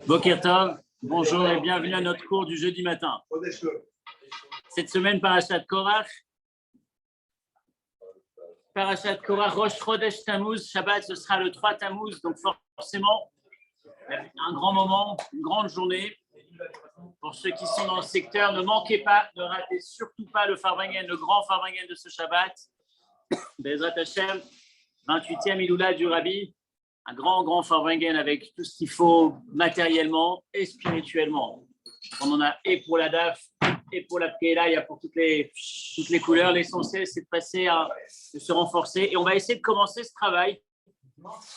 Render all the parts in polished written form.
Boker Tov, bonjour et bienvenue à notre cours du jeudi matin. Cette semaine, Parashat Korach, Rosh Chodesh Tammuz, Shabbat, ce sera le 3 Tammuz, donc forcément, un grand moment, une grande journée. Pour ceux qui sont dans le secteur, ne manquez pas, ne ratez surtout pas le Farvangen, le grand Farvangen de ce Shabbat. Bezrat Hashem, 28e Iloula du Rabbi, un grand Farvangen avec tout ce qu'il faut matériellement et spirituellement. On en a et pour la DAF, et pour la Pkeila, il y a pour toutes les couleurs. L'essentiel, c'est de passer de se renforcer. Et on va essayer de commencer ce travail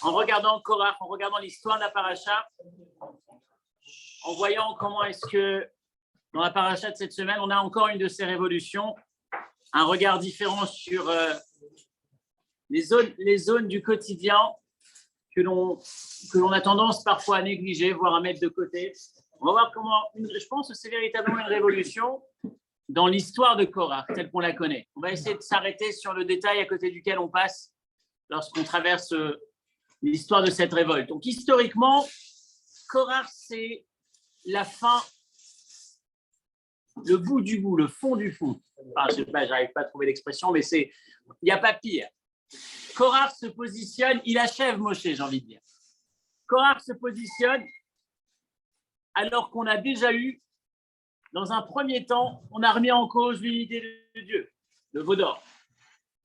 en regardant Korach, en regardant l'histoire de la paracha, en voyant comment est-ce que dans la paracha de cette semaine, on a encore une de ces révolutions, un regard différent sur les zones du quotidien que l'on a tendance parfois à négliger, voire à mettre de côté. On va voir comment, je pense que c'est véritablement une révolution dans l'histoire de Korach, telle qu'on la connaît. On va essayer de s'arrêter sur le détail à côté duquel on passe lorsqu'on traverse l'histoire de cette révolte. Donc, historiquement, Korach, c'est la fin, le bout du bout, le fond du fond. Enfin, je sais pas, j'arrive pas à trouver l'expression, mais il n'y a pas pire. Korach se positionne, il achève Moshe, j'ai envie de dire. Korach se positionne alors qu'on a déjà eu, dans un premier temps, on a remis en cause l'unité de Dieu, le veau d'or.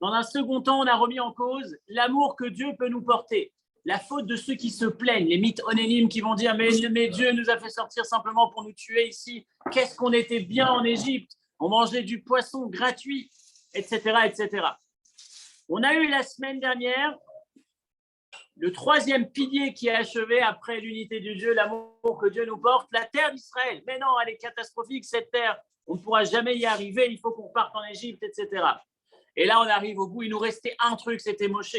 Dans un second temps, on a remis en cause l'amour que Dieu peut nous porter. La faute de ceux qui se plaignent, les mythes onénimes qui vont dire mais Dieu nous a fait sortir simplement pour nous tuer ici. Qu'est-ce qu'on était bien en Égypte, on mangeait du poisson gratuit, etc., etc. On a eu la semaine dernière le troisième pilier qui est achevé après l'unité de Dieu, l'amour que Dieu nous porte, la terre d'Israël. Mais non, elle est catastrophique cette terre, on ne pourra jamais y arriver, il faut qu'on parte en Égypte, etc. Et là, on arrive au bout, il nous restait un truc, c'était Moshe.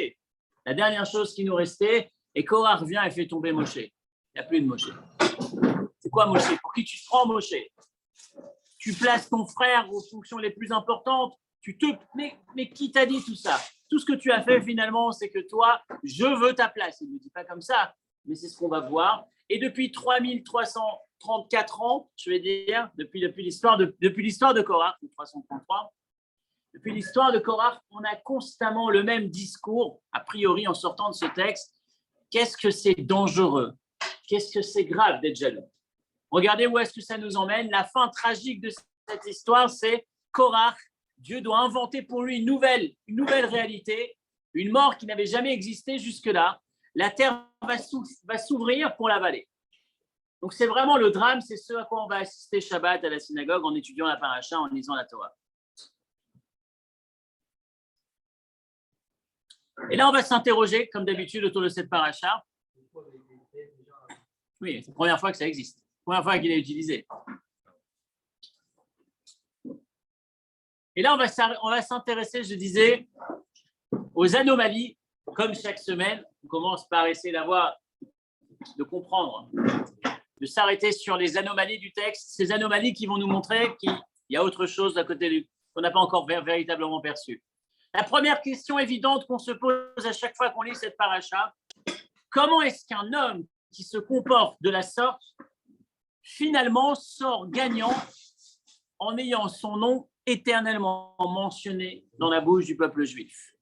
La dernière chose qui nous restait, et Korach vient et fait tomber Moshe. Il n'y a plus de Moshe. C'est quoi Moshe? Pour qui tu te prends Moshe? Tu places ton frère aux fonctions les plus importantes. Mais qui t'a dit tout ça? Tout ce que tu as fait finalement, c'est que toi, je veux ta place. Il ne dit pas comme ça, mais c'est ce qu'on va voir. Et depuis 3334 ans, je vais dire, depuis l'histoire de Korach, 333, depuis l'histoire de Korach, on a constamment le même discours, a priori en sortant de ce texte. Qu'est-ce que c'est dangereux? Qu'est-ce que c'est grave d'être jaloux? Regardez où est-ce que ça nous emmène. La fin tragique de cette histoire, c'est Korach. Dieu doit inventer pour lui une nouvelle réalité, une mort qui n'avait jamais existé jusque-là. La terre va s'ouvrir pour l'avaler. Donc c'est vraiment le drame, c'est ce à quoi on va assister Shabbat à la synagogue en étudiant la paracha, en lisant la Torah. Et là, on va s'interroger, comme d'habitude, autour de cette paracha. Oui, c'est la première fois que ça existe. La première fois qu'il est utilisé. Et là, on va s'intéresser, je disais, aux anomalies. Comme chaque semaine, on commence par essayer de comprendre, de s'arrêter sur les anomalies du texte, ces anomalies qui vont nous montrer qu'il y a autre chose à côté qu'on n'a pas encore véritablement perçu. La première question évidente qu'on se pose à chaque fois qu'on lit cette paracha, comment est-ce qu'un homme qui se comporte de la sorte, finalement, sort gagnant en ayant son nom éternellement mentionné dans la bouche du peuple juif?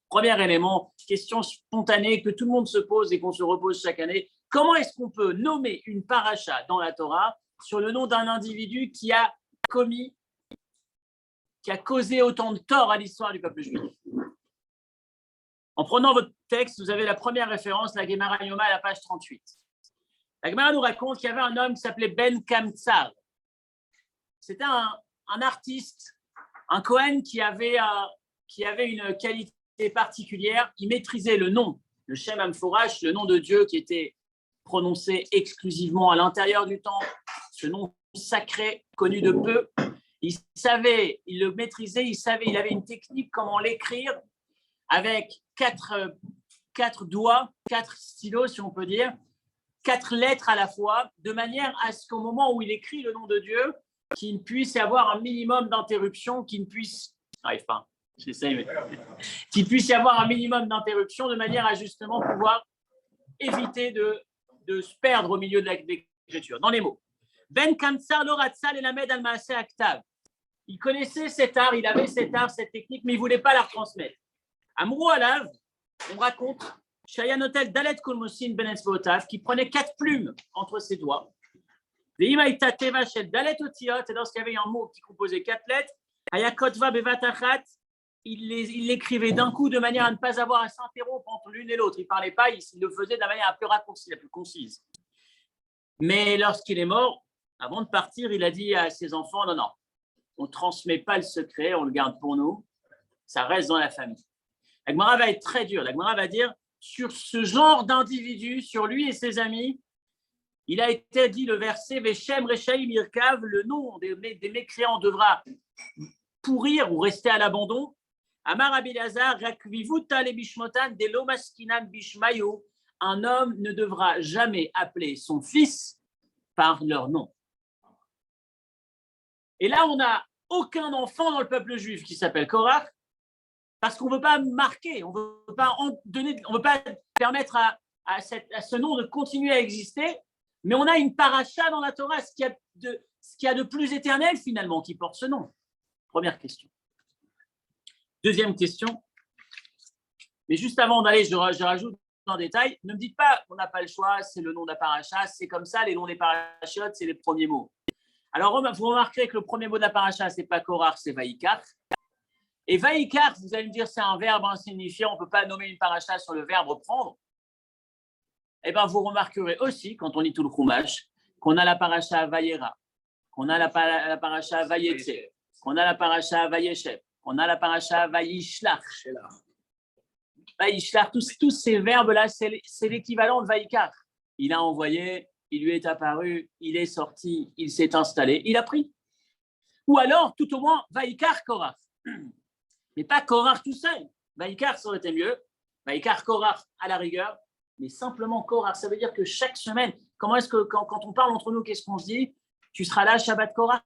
Premier élément, question spontanée que tout le monde se pose et qu'on se repose chaque année. Comment est-ce qu'on peut nommer une paracha dans la Torah sur le nom d'un individu qui a causé autant de tort à l'histoire du peuple juif? En prenant votre texte, vous avez la première référence, la Gemara Yoma, à la page 38. La Gemara nous raconte qu'il y avait un homme qui s'appelait Ben Kamtsar. C'était un artiste, un Kohen qui avait une qualité particulière. Il maîtrisait le nom, le Shem Amforash, le nom de Dieu qui était prononcé exclusivement à l'intérieur du temple, ce nom sacré connu de peu. Il le maîtrisait, il avait une technique comment l'écrire avec quatre doigts, 4 stylos si on peut dire, 4 lettres à la fois, de manière à ce qu'au moment où il écrit le nom de Dieu, qu'il ne puisse y avoir un minimum d'interruption, qu'il puisse y avoir un minimum d'interruption de manière à justement pouvoir éviter de se perdre au milieu de l'écriture, dans les mots. Ben Kamsar Loratzal et Lamed al-Maaseh Aktav. Il connaissait cet art, il avait cet art, cette technique, mais il ne voulait pas la retransmettre. Amrou Alav, on raconte, Shayanotel Dalet Kolmosin Ben Etzvotav, qui prenait 4 plumes entre ses doigts. Veimaïta Teva Shel Dalet Otiot, et lorsqu'il y avait un mot qui composait 4 lettres, Hayakotva Bevatachat, il l'écrivait d'un coup de manière à ne pas avoir à s'interrompre entre l'une et l'autre. Il ne parlait pas, il le faisait de la manière la plus raccourcie, la plus concise. Mais lorsqu'il est mort, avant de partir, il a dit à ses enfants, non, on ne transmet pas le secret, on le garde pour nous, ça reste dans la famille. La Gemara va être très dure. La Gemara va dire, sur ce genre d'individu, sur lui et ses amis, il a été dit le verset, Veshem Rechaim Irkav, le nom des mécréants devra pourrir ou rester à l'abandon. Amar Abilazar, Rakvivuta le Bishmotan, de Lomaskinan Bishmayo, un homme ne devra jamais appeler son fils par leur nom. Et là, on n'a aucun enfant dans le peuple juif qui s'appelle Korach, parce qu'on ne veut pas marquer, on ne veut pas permettre à ce nom de continuer à exister, mais on a une paracha dans la Torah, ce qu'il y a de plus éternel finalement qui porte ce nom. Première question. Deuxième question, mais juste avant d'aller, je rajoute en détail, ne me dites pas qu'on n'a pas le choix, c'est le nom de la paracha, c'est comme ça, les noms des parachiotes, c'est les premiers mots. Alors, vous remarquerez que le premier mot de la paracha, ce n'est pas Korach, c'est Vaïkar. Et Vaïkar, vous allez me dire, c'est un verbe insignifiant, on ne peut pas nommer une paracha sur le verbe prendre. Eh bien, vous remarquerez aussi, quand on lit tout le Chumash, qu'on a la paracha Vayera, qu'on a la paracha Vayetze, qu'on a la paracha Vayeshev, qu'on a la paracha Vayishlach. Vayishlach, tous ces verbes-là, c'est l'équivalent de Vaïkar. Il a envoyé, il lui est apparu, il est sorti, il s'est installé, il a pris. Ou alors, tout au moins, Vaïkar Korach. Mais pas Korach tout seul. Vaïkar, ça aurait été mieux. Vaïkar Korach à la rigueur. Mais simplement Korach, ça veut dire que chaque semaine, comment est-ce que quand on parle entre nous, qu'est-ce qu'on se dit? Tu seras là, Shabbat Korach.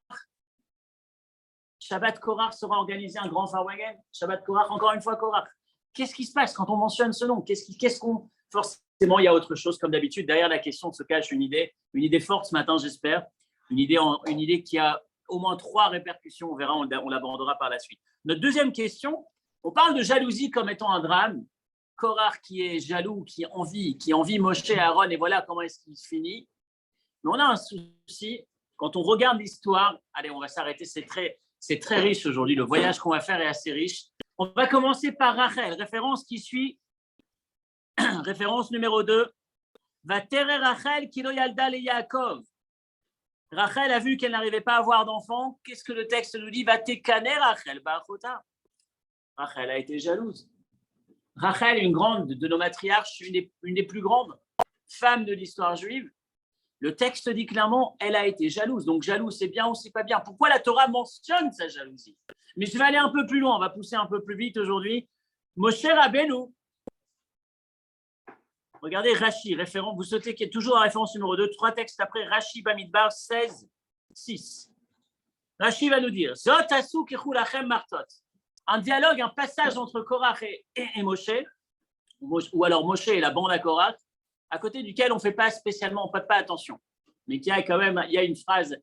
Shabbat Korach sera organisé un grand Farwagen. Shabbat Korach, encore une fois Korach. Qu'est-ce qui se passe quand on mentionne ce nom? Forcément, il y a autre chose, comme d'habitude. Derrière la question se cache une idée forte ce matin, j'espère. Une idée qui a au moins 3 répercussions. On verra, on l'abordera par la suite. Notre deuxième question, on parle de jalousie comme étant un drame. Korach qui est jaloux, qui envie Moshe et Aaron, et voilà comment est-ce qu'il se finit. Mais on a un souci. Quand on regarde l'histoire, allez, on va s'arrêter, c'est très riche aujourd'hui. Le voyage qu'on va faire est assez riche. On va commencer par Rachel, référence qui suit. Référence numéro 2. Vatere Rachel kilo yalda le Yaakov. Rachel a vu qu'elle n'arrivait pas à avoir d'enfant. Qu'est-ce que le texte nous dit? Vatekane Rachel ba'achota. Rachel a été jalouse. Rachel, une grande de nos matriarches, une des plus grandes femmes de l'histoire juive. Le texte dit clairement, elle a été jalouse. Donc jalouse, c'est bien ou c'est pas bien. Pourquoi la Torah mentionne sa jalousie? Mais je vais aller un peu plus loin, on va pousser un peu plus vite aujourd'hui. Moshe Rabbeinu. Regardez Rashi, référence, vous sautez qui est toujours la référence numéro 2, 3 textes après, Rashi Bamidbar 16, 6. Rashi va nous dire, Zot asu kichu lachem martot. Un dialogue, un passage entre Korach et Moshe, ou alors Moshe et la bande à Korach, à côté duquel on ne fait pas spécialement, on ne prête pas attention. Mais il y a une phrase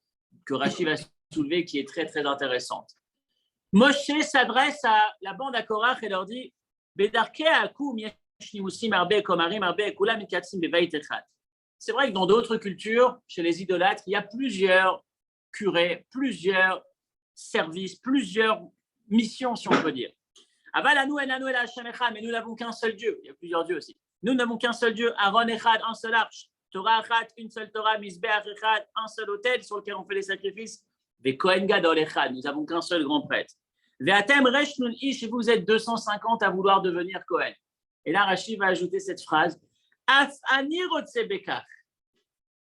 que Rashi va soulever qui est très, très intéressante. Moshe s'adresse à la bande à Korach et leur dit, Bedarke akum c'est vrai que dans d'autres cultures, chez les idolâtres, il y a plusieurs curés, plusieurs services, plusieurs missions, si on peut dire. Mais nous n'avons qu'un seul Dieu. Il y a plusieurs dieux aussi. Nous n'avons qu'un seul Dieu, Aaron Echad, un seul arche, Torah Echad, une seule Torah, Mizbeach Echad, un seul autel sur lequel on fait les sacrifices, Ve Kohen Gadol Echad, nous n'avons qu'un seul grand prêtre. Ve'atem resh nun ish, vous êtes 250 à vouloir devenir Kohen. Et là, Rashi va ajouter cette phrase. Af ani rotse bekach.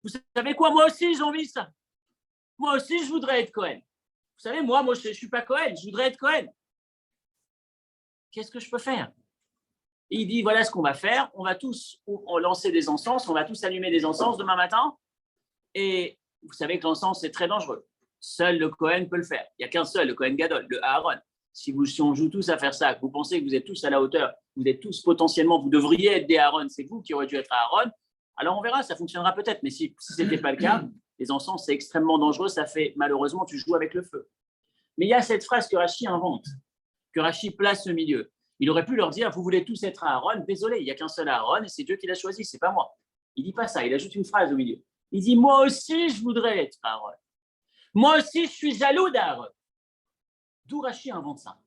Vous savez quoi? Moi aussi, j'ai envie de ça. Moi aussi, je voudrais être Cohen. Vous savez, moi, je ne suis pas Cohen. Je voudrais être Cohen. Qu'est-ce que je peux faire? Et il dit, voilà ce qu'on va faire. On va tous lancer des encens. On va tous allumer des encens demain matin. Et vous savez que l'encens, c'est très dangereux. Seul le Cohen peut le faire. Il n'y a qu'un seul, le Cohen Gadol, le Aaron. si on joue tous à faire ça, que vous pensez que vous êtes tous à la hauteur, vous êtes tous potentiellement, vous devriez être des Aaron, c'est vous qui auriez dû être à Aaron, alors on verra, ça fonctionnera peut-être. Mais si ce n'était pas le cas, les encens, c'est extrêmement dangereux, ça fait, malheureusement, tu joues avec le feu. Mais il y a cette phrase que Rachi invente, que Rachi place au milieu. Il aurait pu leur dire, vous voulez tous être à Aaron, désolé, il n'y a qu'un seul Aaron et c'est Dieu qui l'a choisi, c'est pas moi. Il ne dit pas ça, il ajoute une phrase au milieu. Il dit, moi aussi, je voudrais être Aaron. Moi aussi, je suis jaloux d'Aaron. D'où Rachi invente ça.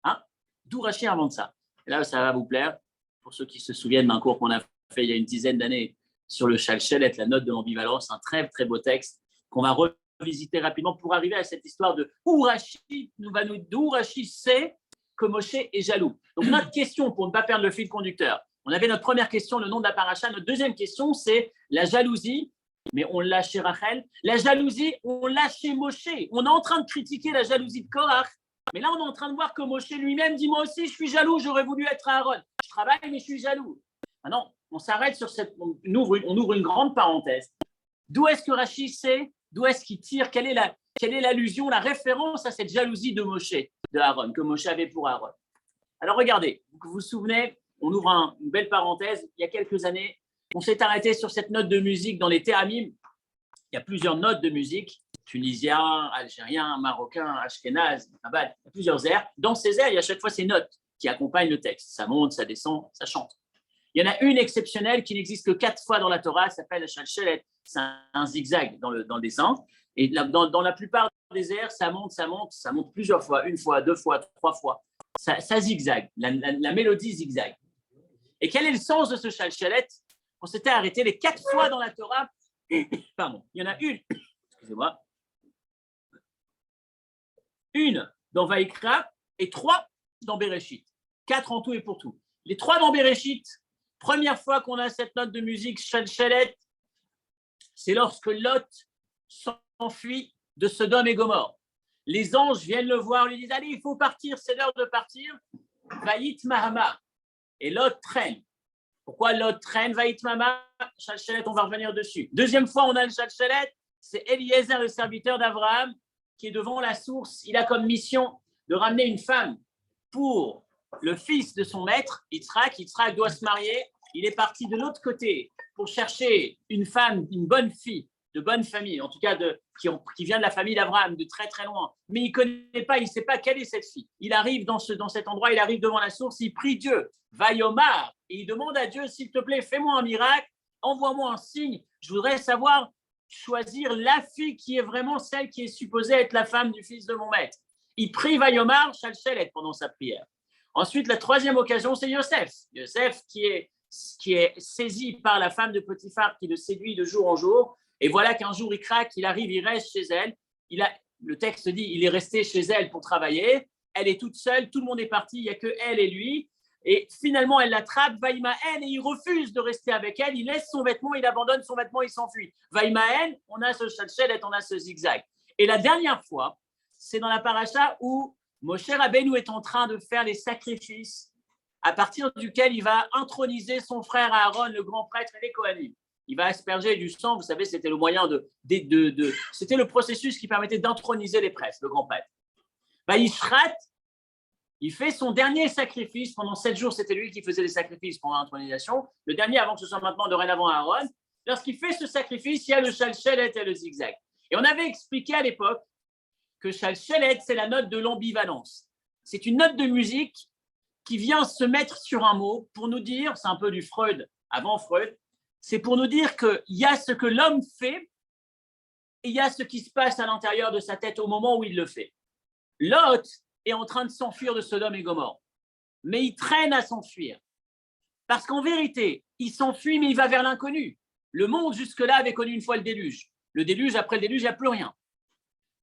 Hein? D'où Rachi invente ça. Et là, ça va vous plaire, pour ceux qui se souviennent d'un cours qu'on a fait il y a une dizaine d'années sur le Shalchelet, la note de l'ambivalence, un très, très beau texte qu'on va revisiter rapidement pour arriver à cette histoire de où Rachi sait que Moshe est jaloux. Donc, notre question, pour ne pas perdre le fil conducteur, on avait notre première question, le nom de la paracha. Notre deuxième question, c'est la jalousie, mais on l'a chez Rachel. La jalousie, on l'a chez Moshe. On est en train de critiquer la jalousie de Korach, mais là, on est en train de voir que Moshe lui-même dit, moi aussi, je suis jaloux, j'aurais voulu être Aaron. Je travaille, mais je suis jaloux. Maintenant, on s'arrête sur cette... On ouvre une grande parenthèse. D'où est-ce que Rachi sait? D'où est-ce qu'il tire? Quelle est l'allusion, la référence à cette jalousie de Moshe, de Aaron, que Moshe avait pour Aaron? Alors, regardez, vous vous souvenez, on ouvre une belle parenthèse. Il y a quelques années, on s'est arrêté sur cette note de musique dans les théramim. Il y a plusieurs notes de musique, tunisien, algérien, marocain, ashkénaze, abad, il y a plusieurs airs. Dans ces airs, il y a à chaque fois ces notes qui accompagnent le texte. Ça monte, ça descend, ça chante. Il y en a une exceptionnelle qui n'existe que 4 fois dans la Torah, elle s'appelle la Shalchelet. C'est un zigzag dans le dessin. Et dans la plupart des airs, ça monte plusieurs fois, une fois, 2 fois, 3 fois. Ça zigzague, la mélodie zigzague. Et quel est le sens de ce Shalchelet? On s'était arrêté les 4 fois dans la Torah. Pardon, il y en a une, excusez-moi, une dans Vaïkra et 3 dans Bereshit. 4 en tout et pour tout. Les 3 dans Bereshit, première fois qu'on a cette note de musique Shalchelet, c'est lorsque Lot s'enfuit de Sodome et Gomorrhe. Les anges viennent le voir, lui disent, allez, il faut partir, c'est l'heure de partir. Vaït Mahama. Et Lot traîne. Pourquoi Lot traîne? Vaït Mahama, Shalchelet, on va revenir dessus. Deuxième fois, on a le Shalchelet, c'est Eliezer, le serviteur d'Abraham, qui est devant la source. Il a comme mission de ramener une femme pour le fils de son maître, Yitzhak. Yitzhak doit se marier. Il est parti de l'autre côté pour chercher une femme, une bonne fille, de bonne famille, en tout cas qui vient de la famille d'Abraham, de très très loin. Mais il ne connaît pas, il ne sait pas quelle est cette fille. Il arrive dans cet endroit, il arrive devant la source, il prie Dieu, Vayomar, et il demande à Dieu, s'il te plaît, fais-moi un miracle, envoie-moi un signe. Je voudrais savoir choisir la fille qui est vraiment celle qui est supposée être la femme du fils de mon maître. Il prie Vayomar, Shalchelet, pendant sa prière. Ensuite, la troisième occasion, c'est Yosef. Yosef qui est saisi par la femme de Potiphar qui le séduit de jour en jour. Et voilà qu'un jour, il craque, il arrive, il reste chez elle. Le texte dit, il est resté chez elle pour travailler. Elle est toute seule, tout le monde est parti, il n'y a que elle et lui. Et finalement, elle l'attrape, Vaïmaën, et il refuse de rester avec elle. Il laisse son vêtement, il abandonne son vêtement, il s'enfuit. Vaïmaën, on a ce Shalchelet, on a ce zigzag. Et la dernière fois, c'est dans la paracha où Moshe Rabbeinu est en train de faire les sacrifices à partir duquel il va introniser son frère Aaron, le grand prêtre, et les Kohanim. Il va asperger du sang, vous savez, c'était le moyen c'était le processus qui permettait d'introniser les prêtres, le grand prêtre. Yishrat, il fait son dernier sacrifice, pendant 7 jours, c'était lui qui faisait les sacrifices pendant l'intronisation, le dernier avant que ce soit maintenant dorénavant Aaron. Lorsqu'il fait ce sacrifice, il y a le Shalchelet et le zigzag. Et on avait expliqué à l'époque que Shalchelet, c'est la note de l'ambivalence. C'est une note de musique qui vient se mettre sur un mot pour nous dire, c'est un peu du Freud, avant Freud, c'est pour nous dire qu'il y a ce que l'homme fait et il y a ce qui se passe à l'intérieur de sa tête au moment où il le fait. Lot est en train de s'enfuir de Sodome et Gomorre, mais il traîne à s'enfuir. Parce qu'en vérité, il s'enfuit, mais il va vers l'inconnu. Le monde jusque-là avait connu une fois le déluge. Le déluge, après le déluge, il n'y a plus rien.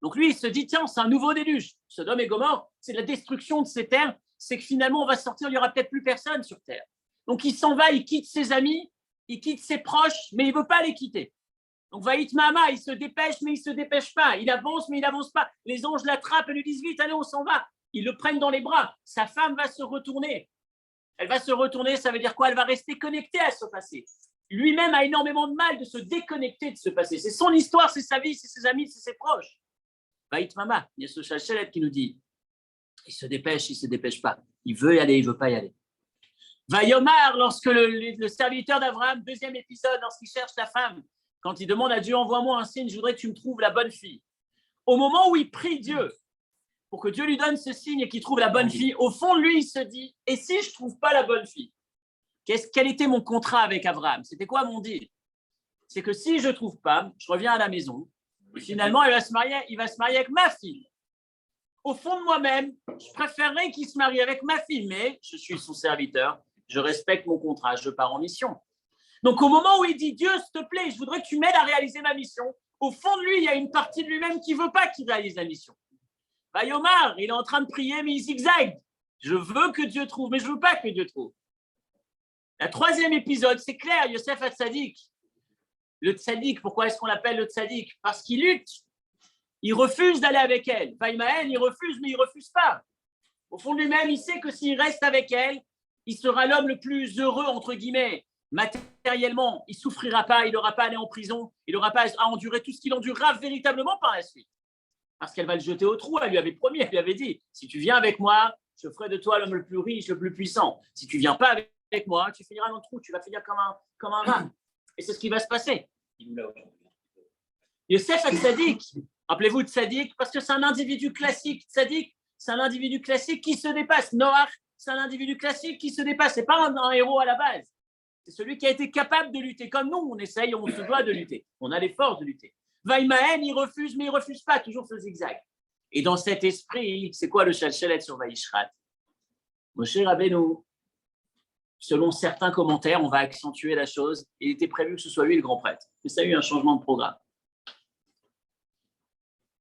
Donc lui, il se dit, tiens, c'est un nouveau déluge. Sodome et Gomorre, c'est la destruction de ces terres. C'est que finalement, on va sortir, il n'y aura peut-être plus personne sur terre. Donc il s'en va, il quitte ses amis, il quitte ses proches, mais il ne veut pas les quitter. Donc Vaït Mahama, il se dépêche, mais il ne se dépêche pas. Il avance, mais il n'avance pas. Les anges l'attrapent et lui disent, vite, allez, on s'en va. Ils le prennent dans les bras. Sa femme va se retourner. Elle va se retourner, ça veut dire quoi? Elle va rester connectée à ce passé. Lui-même a énormément de mal de se déconnecter de ce passé. C'est son histoire, c'est sa vie, c'est ses amis, c'est ses proches. Vaït Mahama, il y a ce Shalchelet qui nous dit, il se dépêche pas. Il veut y aller, il veut pas y aller. Vayomar, lorsque le serviteur d'Abraham, deuxième épisode, lorsqu'il cherche la femme, quand il demande à Dieu, envoie-moi un signe, je voudrais que tu me trouves la bonne fille. Au moment où il prie Dieu pour que Dieu lui donne ce signe et qu'il trouve la bonne fille, au fond de lui, il se dit, et si je ne trouve pas la bonne fille, quel était mon contrat avec Abraham? C'était quoi mon deal? C'est que si je ne trouve pas, je reviens à la maison, et finalement, il va se marier avec ma fille. Au fond de moi-même, je préférerais qu'il se marie avec ma fille, mais je suis son serviteur, je respecte mon contrat, je pars en mission. Donc, au moment où il dit, Dieu, s'il te plaît, je voudrais que tu m'aides à réaliser ma mission, au fond de lui, il y a une partie de lui-même qui ne veut pas qu'il réalise la mission. Yomar, il est en train de prier, mais il zigzague. Je veux que Dieu trouve, mais je ne veux pas que Dieu trouve. Le troisième épisode, c'est clair, Yosef HaTzadik. Le tzaddik, pourquoi est-ce qu'on l'appelle le tzaddik? Parce qu'il lutte. Il refuse d'aller avec elle. Vaïmaël, il refuse, mais il ne refuse pas. Au fond de lui-même, il sait que s'il reste avec elle, il sera l'homme le plus heureux, entre guillemets, matériellement. Il ne souffrira pas, il n'aura pas à aller en prison, il n'aura pas à endurer tout ce qu'il endurera véritablement par la suite. Parce qu'elle va le jeter au trou, elle lui avait promis, elle lui avait dit, si tu viens avec moi, je ferai de toi l'homme le plus riche, le plus puissant. Si tu ne viens pas avec moi, tu finiras dans le trou, tu vas finir comme un rat. Et c'est ce qui va se passer. Yosef HaTzadik, rappelez-vous de Tzadik, parce que c'est un individu classique. Tzadik, c'est un individu classique qui se dépasse. Noach, c'est un individu classique qui se dépasse. Ce n'est pas un héros à la base. C'est celui qui a été capable de lutter. Comme nous, on essaye, on se doit de lutter. On a les forces de lutter. Vaïmaën, il refuse, mais il ne refuse pas, toujours ce zigzag. Et dans cet esprit, c'est quoi le Shalchelet sur Vaïshrat? Moshe Rabbeinu, selon certains commentaires, on va accentuer la chose. Il était prévu que ce soit lui le grand prêtre. Mais ça a eu un changement de programme.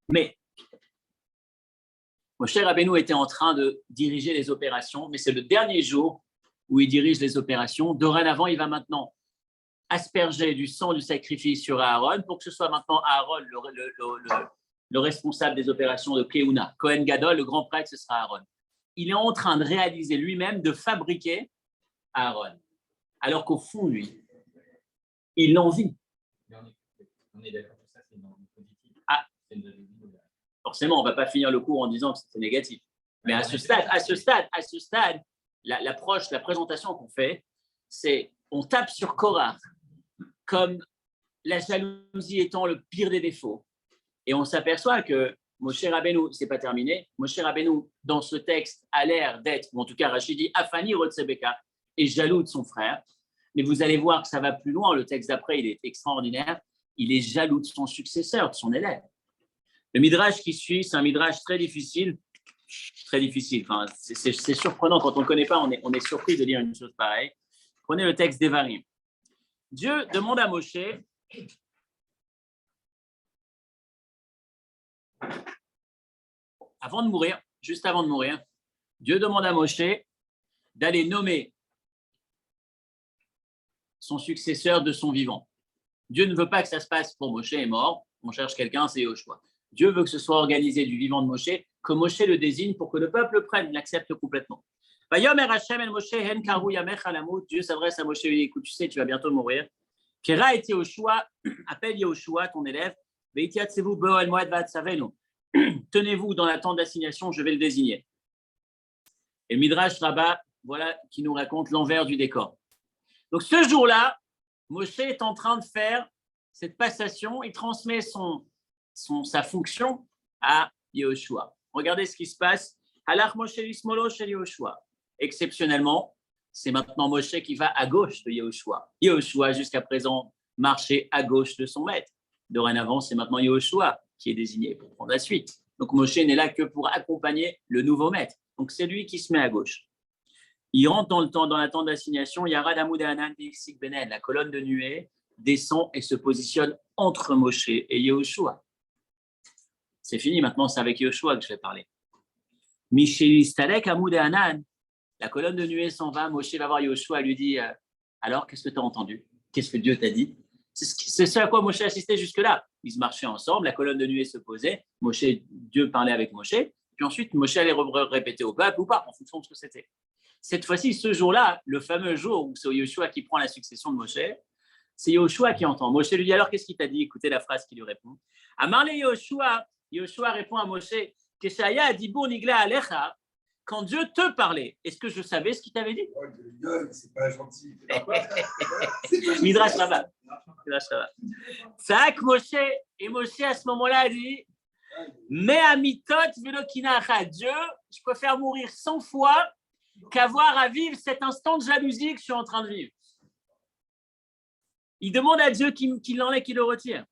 Mais Moshe Rabbeinu était en train de diriger les opérations, mais c'est le dernier jour où il dirige les opérations. Dorénavant, il va maintenant asperger du sang du sacrifice sur Aaron pour que ce soit maintenant Aaron le responsable des opérations de Keuna. Kohen Gadol, le grand prêtre, ce sera Aaron. Il est en train de réaliser lui-même, de fabriquer Aaron. Alors qu'au fond, lui, il l'envie. On est d'accord que ça, c'est une envie positive. Ah, forcément, on ne va pas finir le cours en disant que c'est négatif. Mais à ce stade, l'approche, la présentation qu'on fait, c'est on tape sur Korach comme la jalousie étant le pire des défauts. Et on s'aperçoit que Moshe Rabbeinu, c'est pas terminé, Moshe Rabbeinu, dans ce texte, a l'air d'être, ou en tout cas Rachid dit, Afani Rotsebeka, est jaloux de son frère. Mais vous allez voir que ça va plus loin, le texte d'après, il est extraordinaire, il est jaloux de son successeur, de son élève. Le midrash qui suit, c'est un midrash très difficile. Enfin, c'est surprenant, quand on ne connaît pas, on est surpris de lire une chose pareille. Prenez le texte d'Evarim. Dieu demande à Moshe, juste avant de mourir, Dieu demande à Moshe d'aller nommer son successeur de son vivant. Dieu ne veut pas que ça se passe pour Moshe est mort, on cherche quelqu'un, c'est Yoshua. Dieu veut que ce soit organisé du vivant de Moshe, que Moshe le désigne pour que le peuple le prenne, l'accepte complètement. Dieu s'adresse à Moshe et lui dit, écoute, tu sais, tu vas bientôt mourir. Kera et Yoshua, appelle Yoshua, ton élève, tenez-vous dans l'attente d'assignation, je vais le désigner. Et Midrash Rabbah, voilà, qui nous raconte l'envers du décor. Donc ce jour-là, Moshe est en train de faire cette passation, il transmet sa fonction à Yoshua. Regardez ce qui se passe. Halach Moshe lismolo shel Yoshua. Exceptionnellement, c'est maintenant Moshe qui va à gauche de Yoshua. Yoshua, jusqu'à présent, marchait à gauche de son maître. Dorénavant, c'est maintenant Yoshua qui est désigné pour prendre la suite. Donc Moshe n'est là que pour accompagner le nouveau maître. Donc c'est lui qui se met à gauche. Il rentre dans la tente d'assignation. Yarad Amoud Hanan B'Iksik Benen, la colonne de nuée descend et se positionne entre Moshe et Yoshua. C'est fini, maintenant c'est avec Yoshua que je vais parler. Mishélistalek Amoud Hanan, la colonne de nuée s'en va. Moshe va voir Yoshua et lui dit alors, qu'est-ce que tu as entendu? Qu'est-ce que Dieu t'a dit? C'est ce à quoi Moshe assistait jusque-là. Ils marchaient ensemble, la colonne de nuée se posait, Dieu parlait avec Moshe, puis ensuite Moshe allait répéter au peuple ou pas, en fonction de ce que c'était. Cette fois-ci, ce jour-là, le fameux jour où c'est Yoshua qui prend la succession de Moshe, c'est Yoshua qui entend. Moshe lui dit alors, qu'est-ce qu'il t'a dit? Écoutez la phrase qui lui répond. Amarle Yoshua répond à Moshe, Keshaya Adibur Nigla Alecha, quand Dieu te parlait, est-ce que je savais ce qu'il t'avait dit? C'est pas gentil. Midrash Rabbah. Tzak Moshe, et Moshe à ce moment-là a dit mais à mitot velokinacha, Dieu, je préfère mourir 100 fois qu'avoir à vivre cet instant de jalousie que je suis en train de vivre. Il demande à Dieu qu'il l'enlève, qu'il le retire.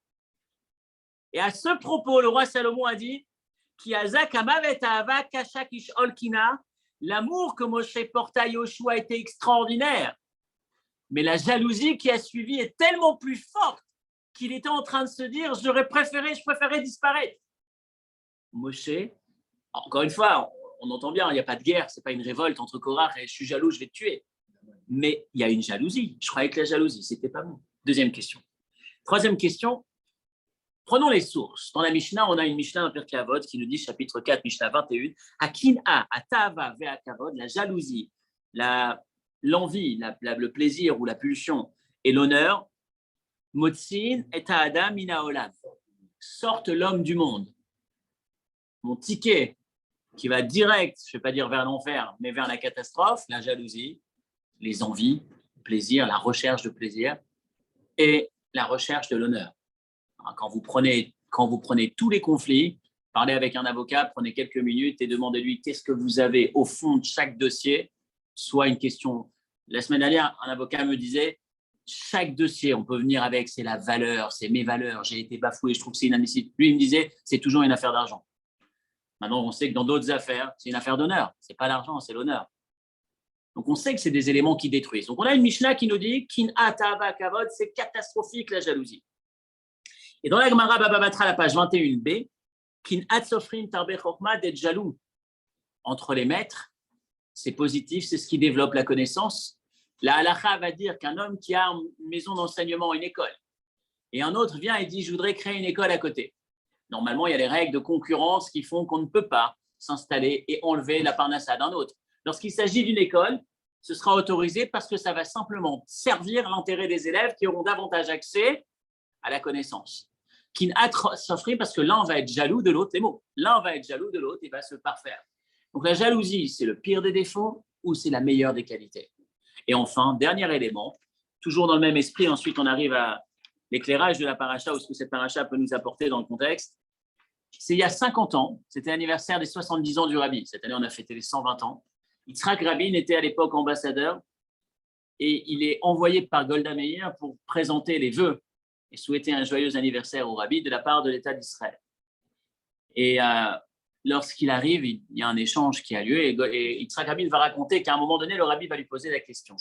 Et à ce propos, le roi Salomon a dit l'amour que Moshe porta à Yoshua était extraordinaire. Mais la jalousie qui a suivi est tellement plus forte qu'il était en train de se dire je préférais disparaître. Moshe, encore une fois, on entend bien, il n'y a pas de guerre, ce n'est pas une révolte entre Korach et je suis jaloux, je vais te tuer. Mais il y a une jalousie. Je croyais que la jalousie, ce n'était pas bon. Deuxième question. Troisième question, prenons les sources. Dans la Mishnah, on a une Mishnah dans Pirkei Avot qui nous dit, chapitre 4, Mishnah 21, Akin'a, Atava, Ve'akavod, la jalousie, l'envie, le plaisir ou la pulsion et l'honneur, Motzin et Adam mina olam, sortent l'homme du monde. Mon ticket qui va direct, je ne vais pas dire vers l'enfer, mais vers la catastrophe, la jalousie, les envies, le plaisir, la recherche de plaisir et la recherche de l'honneur. Quand vous prenez tous les conflits, parlez avec un avocat, prenez quelques minutes et demandez-lui qu'est-ce que vous avez au fond de chaque dossier, soit une question. La semaine dernière, un avocat me disait chaque dossier, on peut venir avec, c'est la valeur, c'est mes valeurs, j'ai été bafoué, je trouve que c'est inadmissible. Lui, il me disait, c'est toujours une affaire d'argent. Maintenant, on sait que dans d'autres affaires, c'est une affaire d'honneur. Ce n'est pas l'argent, c'est l'honneur. Donc, on sait que c'est des éléments qui détruisent. Donc, on a une Mishnah qui nous dit Kin'a ta'ava kavod, c'est catastrophique la jalousie. Et dans la Gemara Baba Batra, la page 21b, Kin'a tsofrim tarbe chokma, d'être jaloux entre les maîtres, c'est positif, c'est ce qui développe la connaissance. La halakha va dire qu'un homme qui a une maison d'enseignement, une école, et un autre vient et dit je voudrais créer une école à côté. Normalement, il y a les règles de concurrence qui font qu'on ne peut pas s'installer et enlever la parnassa d'un autre. Lorsqu'il s'agit d'une école, ce sera autorisé parce que ça va simplement servir l'intérêt des élèves qui auront davantage accès à la connaissance. Kin'at s'offrir parce que l'un va être jaloux de l'autre, les mots. L'un va être jaloux de l'autre et va se parfaire. Donc la jalousie, c'est le pire des défauts ou c'est la meilleure des qualités? Et enfin, dernier élément, toujours dans le même esprit, ensuite on arrive à l'éclairage de la paracha ou ce que cette paracha peut nous apporter dans le contexte. C'est il y a 50 ans, c'était l'anniversaire des 70 ans du Rabbi. Cette année, on a fêté les 120 ans. Yitzhak Rabin était à l'époque ambassadeur et il est envoyé par Golda Meir pour présenter les vœux et souhaiter un joyeux anniversaire au Rabbi de la part de l'État d'Israël. Et lorsqu'il arrive, il y a un échange qui a lieu et Yitzhak Rabin va raconter qu'à un moment donné, le Rabbi va lui poser la question.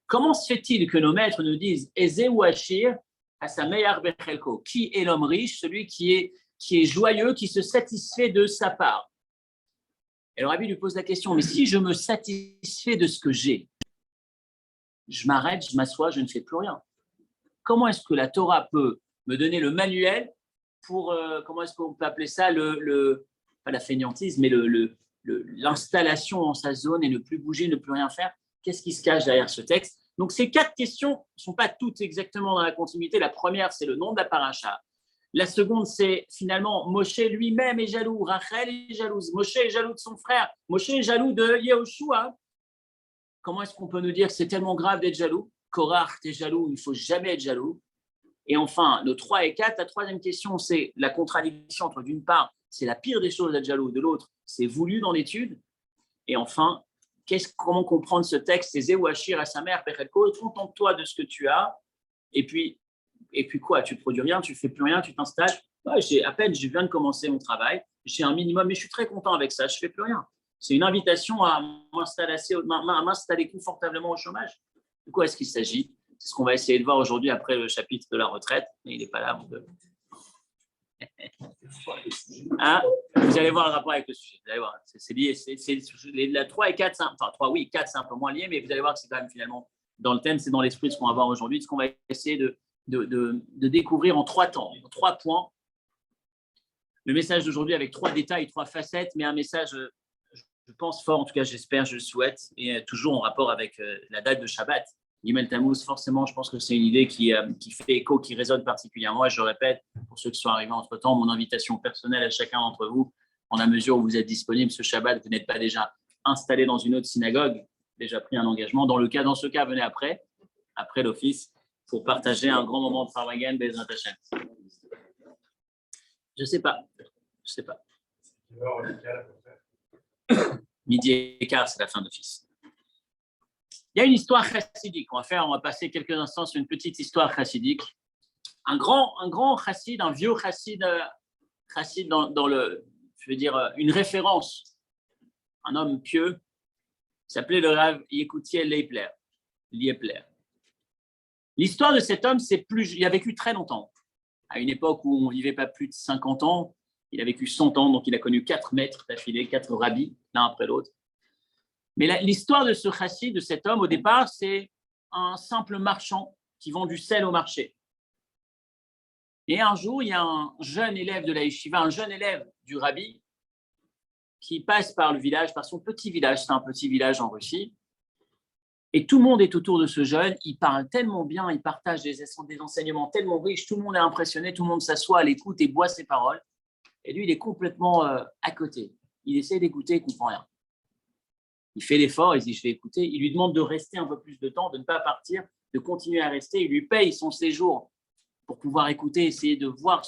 Comment se fait-il que nos maîtres nous disent « Eze ou Ashir » à sa meilleure bechelko? Qui est l'homme riche, celui qui est joyeux, qui se satisfait de sa part? Et le Rabbi lui pose la question, mais si je me satisfais de ce que j'ai, je m'arrête, je m'assois, je ne fais plus rien. Comment est-ce que la Torah peut me donner le manuel pour, comment est-ce qu'on peut appeler ça, pas la fainéantise, mais l'installation en sa zone et ne plus bouger, ne plus rien faire? Qu'est-ce qui se cache derrière ce texte? Donc ces 4 questions ne sont pas toutes exactement dans la continuité. La première, c'est le nom de la paracha. La seconde, c'est finalement Moshe lui-même est jaloux, Rachel est jalouse, Moshe est jaloux de son frère, Moshe est jaloux de Yehoshua. Comment est-ce qu'on peut nous dire que c'est tellement grave d'être jaloux? Korach, t'es jaloux, il ne faut jamais être jaloux. Et enfin, nos 3 et 4, la troisième question, c'est la contradiction entre d'une part, c'est la pire des choses d'être jaloux, de l'autre, c'est voulu dans l'étude. Et enfin, comment comprendre ce texte? C'est Zéou Achir à sa mère, Pechelko, contente-toi de ce que tu as, et puis quoi? Tu ne produis rien, tu ne fais plus rien, tu t'installes. À peine, je viens de commencer mon travail, j'ai un minimum, mais je suis très content avec ça, je ne fais plus rien. C'est une invitation à m'installer confortablement au chômage. De quoi est-ce qu'il s'agit? C'est ce qu'on va essayer de voir aujourd'hui après le chapitre de la retraite, mais il n'est pas là. Hein? Vous allez voir le rapport avec le sujet. Vous allez voir, c'est lié. La 3 et 4, enfin 3, oui, 4, c'est un peu moins lié, mais vous allez voir que c'est quand même finalement dans le thème, c'est dans l'esprit de ce qu'on va voir aujourd'hui, de ce qu'on va essayer de découvrir en 3 temps, en 3 points. Le message d'aujourd'hui avec 3 détails, 3 facettes, mais un message, je pense fort, en tout cas j'espère, je le souhaite, et toujours en rapport avec la date de Shabbat. Gimel Tammuz, forcément, je pense que c'est une idée qui fait écho, qui résonne particulièrement. Et je répète, pour ceux qui sont arrivés entre-temps, mon invitation personnelle à chacun d'entre vous, en la mesure où vous êtes disponible ce Shabbat, vous n'êtes pas déjà installé dans une autre synagogue, déjà pris un engagement. Dans ce cas, venez après l'office, pour partager un grand moment de Farwagan Bezrat Hashem. Je sais pas. Midi et quart, c'est la fin d'office. Il y a une histoire chassidique. On va passer quelques instants sur une petite histoire chassidique. Un grand chassid, un vieux chassid dans une référence, un homme pieux, s'appelait le Rav Yekutiel Liepler. L'histoire de cet homme, il a vécu très longtemps. À une époque où on ne vivait pas plus de 50 ans, il a vécu 100 ans, donc il a connu 4 maîtres d'affilée, 4 rabbis, l'un après l'autre. Mais l'histoire de ce chassid, de cet homme, au départ, c'est un simple marchand qui vend du sel au marché. Et un jour, il y a un jeune élève de la yeshiva, un jeune élève du rabbi, qui passe par le village, par son petit village, c'est un petit village en Russie, et tout le monde est autour de ce jeune, il parle tellement bien, il partage des enseignements tellement riches, tout le monde est impressionné, tout le monde s'assoit à l'écoute et boit ses paroles, et lui, il est complètement à côté. Il essaie d'écouter, il ne comprend rien. Il fait l'effort, il dit, je vais écouter, il lui demande de rester un peu plus de temps, de ne pas partir, de continuer à rester, il lui paye son séjour pour pouvoir écouter, essayer de voir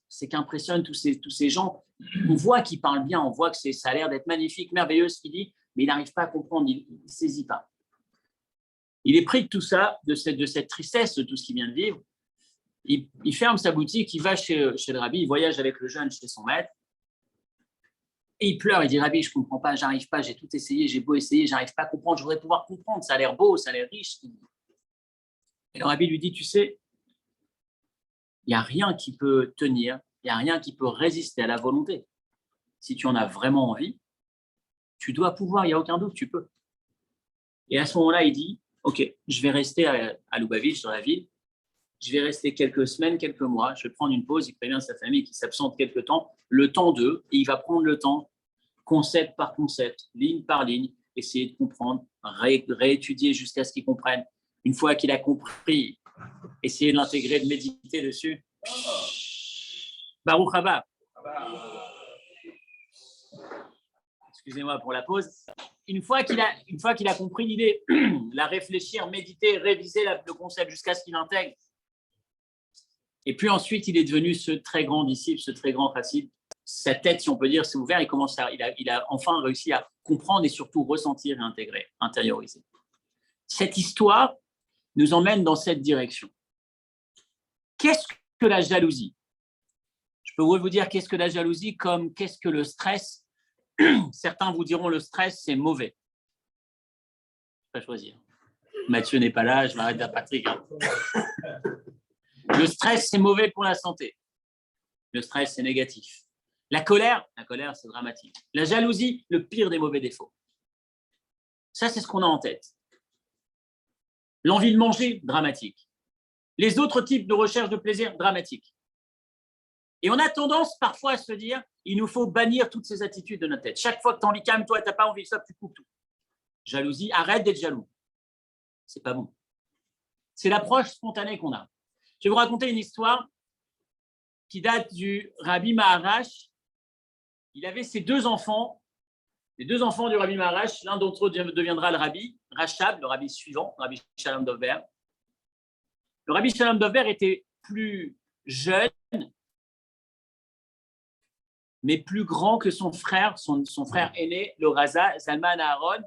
c'est qu'impressionne tous ces gens. On voit qu'il parle bien, on voit que ça a l'air d'être magnifique, merveilleux ce qu'il dit, mais il n'arrive pas à comprendre, il ne saisit pas. Il est pris de tout ça, de cette tristesse, de tout ce qu'il vient de vivre. Il ferme sa boutique, il va chez le rabbi, il voyage avec le jeune chez son maître, et il pleure, il dit, Rabbi, je ne comprends pas, j'arrive pas, j'ai tout essayé, j'ai beau essayer, j'arrive pas à comprendre, je voudrais pouvoir comprendre, ça a l'air beau, ça a l'air riche. Et le rabbi lui dit, tu sais, il n'y a rien qui peut tenir, il n'y a rien qui peut résister à la volonté. Si tu en as vraiment envie, tu dois pouvoir, il n'y a aucun doute, tu peux. Et à ce moment-là, il dit, ok, je vais rester à Lubavitch, dans la ville, je vais rester quelques semaines, quelques mois, je vais prendre une pause, il prévient sa famille qui s'absente quelques temps, le temps d'eux, et il va prendre le temps, concept par concept, ligne par ligne, essayer de comprendre, réétudier jusqu'à ce qu'il comprenne. Une fois qu'il a compris, essayer de l'intégrer, de méditer dessus. Baruch haba. Excusez-moi pour la pause. Une fois qu'il a compris l'idée, la réfléchir, méditer, réviser le concept jusqu'à ce qu'il intègre. Et puis ensuite, il est devenu ce très grand disciple, ce très grand chassid. Sa tête, si on peut dire, s'est ouverte. Il a enfin réussi à comprendre et surtout ressentir et intégrer, intérioriser. Cette histoire nous emmène dans cette direction. Qu'est-ce que la jalousie? Je peux vous dire qu'est-ce que la jalousie comme qu'est-ce que le stress. Certains vous diront le stress, c'est mauvais. Je ne vais pas choisir. Mathieu n'est pas là, je m'arrête à Patrick. Le stress, c'est mauvais pour la santé. Le stress, c'est négatif. La colère, c'est dramatique. La jalousie, le pire des mauvais défauts. Ça, c'est ce qu'on a en tête. L'envie de manger, dramatique. Les autres types de recherche de plaisir, dramatique. Et on a tendance parfois à se dire, il nous faut bannir toutes ces attitudes de notre tête. Chaque fois que tu as envie, calme-toi, tu n'as pas envie de ça, tu coupes tout. Jalousie, arrête d'être jaloux. C'est pas bon. C'est l'approche spontanée qu'on a. Je vais vous raconter une histoire qui date du Rabbi Maharash. Il avait ses 2 enfants, les 2 enfants du Rabbi Maharash. L'un d'entre eux deviendra le Rabbi Rachab, le Rabbi suivant, le Rabbi Shalom Dovber. Le Rabbi Shalom Dovber était plus jeune, mais plus grand que son frère, son frère aîné, le Raza, Zalman Aaron,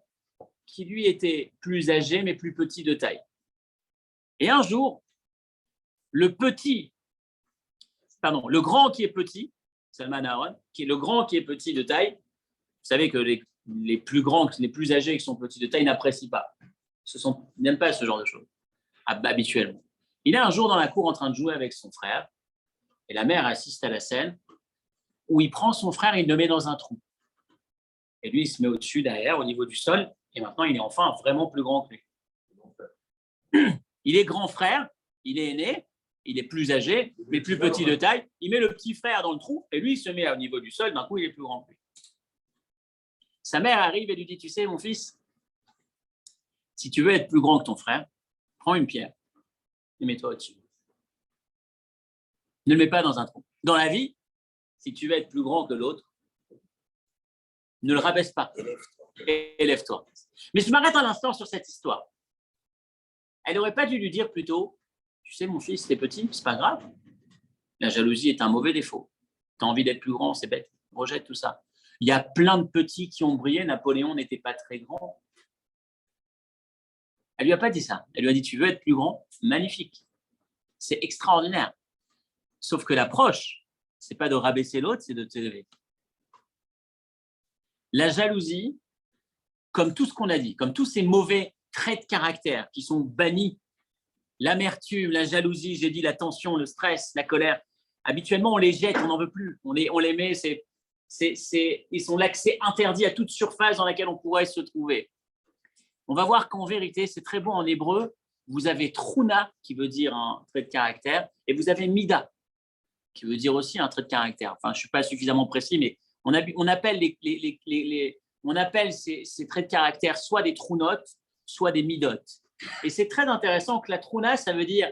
qui lui était plus âgé, mais plus petit de taille. Et un jour, le grand qui est petit, Zalman Aaron, qui est le grand qui est petit de taille, vous savez que les plus grands, les plus âgés qui sont petits de taille n'apprécient pas. Ils n'aiment pas ce genre de choses, habituellement. Il est un jour dans la cour en train de jouer avec son frère, et la mère assiste à la scène, où il prend son frère et il le met dans un trou. Et lui, il se met au-dessus, derrière, au niveau du sol, et maintenant, il est enfin vraiment plus grand que lui. Il est grand frère, il est aîné, il est plus âgé, mais plus petit de taille. Il met le petit frère dans le trou, et lui, il se met au niveau du sol, d'un coup, il est plus grand que lui. Sa mère arrive et lui dit, tu sais, mon fils, si tu veux être plus grand que ton frère, prends une pierre et mets-toi au-dessus. Ne le mets pas dans un trou. Dans la vie, si tu veux être plus grand que l'autre, ne le rabaisse pas. et lève-toi. Mais je m'arrête un instant sur cette histoire. Elle n'aurait pas dû lui dire plutôt, tu sais, mon fils, t'es petit, c'est pas grave. La jalousie est un mauvais défaut. Tu as envie d'être plus grand, c'est bête. Rejette tout ça. Il y a plein de petits qui ont brillé. Napoléon n'était pas très grand. Elle lui a pas dit ça. Elle lui a dit, tu veux être plus grand? Magnifique. C'est extraordinaire. Sauf que l'approche, c'est pas de rabaisser l'autre, c'est de t'élever. La jalousie, comme tout ce qu'on a dit, comme tous ces mauvais traits de caractère qui sont bannis, l'amertume, la jalousie, j'ai dit la tension, le stress, la colère, habituellement on les jette, on n'en veut plus, on les met, ils sont l'accès interdit à toute surface dans laquelle on pourrait se trouver. On va voir qu'en vérité, c'est très beau en hébreu, vous avez truna, qui veut dire un trait de caractère, et vous avez mida, qui veut dire aussi un trait de caractère. Enfin, je ne suis pas suffisamment précis, mais on appelle, ces traits de caractère soit des trunotes, soit des midotes. Et c'est très intéressant que la truna, ça veut dire